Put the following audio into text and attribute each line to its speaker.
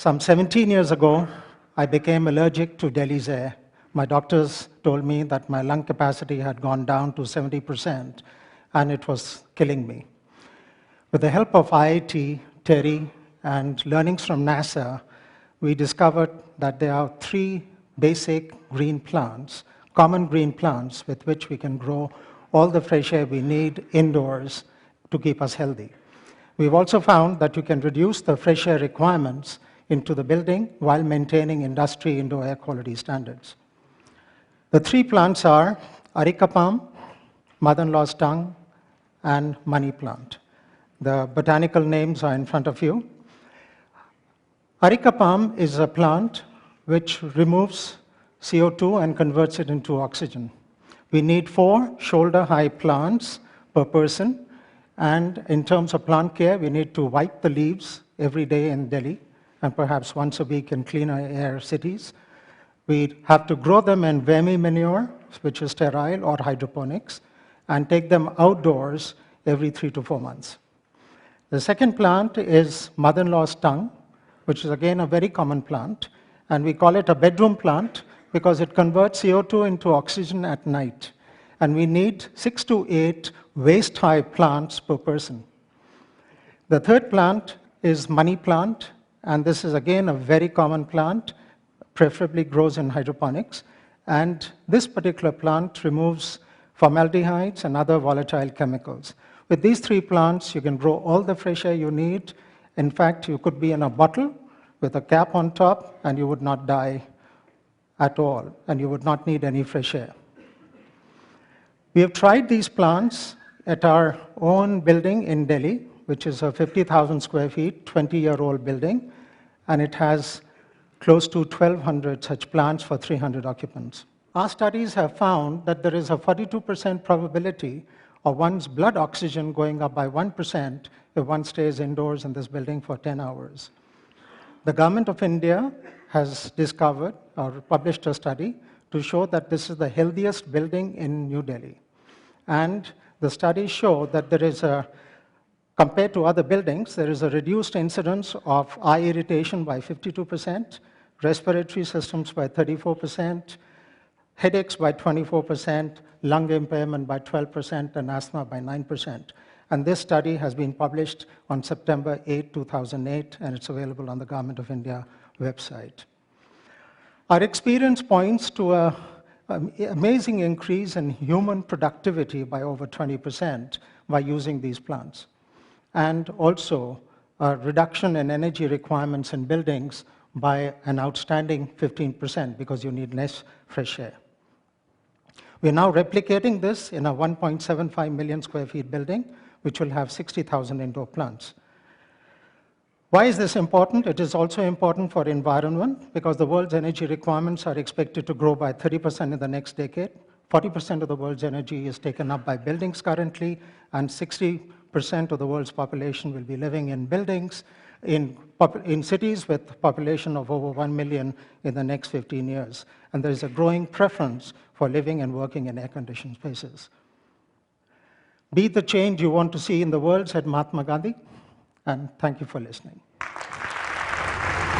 Speaker 1: Some 17 years ago, I became allergic to Delhi's air. My doctors told me that my lung capacity had gone down to 70%, and it was killing me. With the help of IIT, TERI, and learnings from NASA, we discovered that there are 3 basic green plants, common green plants, with which we can grow all the fresh air we need indoors to keep us healthy. We've also found that you can reduce the fresh air requirements into the building while maintaining industry indoor air quality standards. The 3 plants are areca palm, mother-in-law's tongue, and money plant. The botanical names are in front of you. Areca palm is a plant which removes CO2 and converts it into oxygen. We need 4 shoulder-high plants per person, and in terms of plant care, we need to wipe the leaves every day in Delhi, and perhaps once a week in cleaner air cities. We have to grow them in vermi manure, which is sterile, or hydroponics, and take them outdoors every 3 to 4 months. The second plant is mother-in-law's tongue, which is again a very common plant, and we call it a bedroom plant because it converts CO2 into oxygen at night. And we need 6 to 8 waist-high plants per person. The third plant is money plant, and this is again a very common plant, preferably grows in hydroponics. And this particular plant removes formaldehydes and other volatile chemicals. With these 3 plants, you can grow all the fresh air you need. In fact, you could be in a bottle with a cap on top, and you would not die at all, and you would not need any fresh air. We have tried these plants at our own building in Delhi, which is a 50,000 square feet, 20-year-old building, and it has close to 1,200 such plants for 300 occupants. Our studies have found that there is a 42% probability of one's blood oxygen going up by 1% if one stays indoors in this building for 10 hours. The government of India has discovered or published a study to show that this is the healthiest building in New Delhi. And the studies show that there is compared to other buildings, there is a reduced incidence of eye irritation by 52%, respiratory systems by 34%, headaches by 24%, lung impairment by 12%, and asthma by 9%. And this study has been published on September 8, 2008, and it's available on the Government of India website. Our experience points to an amazing increase in human productivity by over 20% by using these plants, and also a reduction in energy requirements in buildings by an outstanding 15% because you need less fresh air. We're now replicating this in a 1.75 million square feet building, which will have 60,000 indoor plants. Why is this important? It is also important for environment because the world's energy requirements are expected to grow by 30% in the next decade. 40% of the world's energy is taken up by buildings currently, and 60% of the world's population will be living in buildings in cities with a population of over 1 million in the next 15 years. And there is a growing preference for living and working in air-conditioned spaces. Be the change you want to see in the world, said Mahatma Gandhi, and thank you for listening.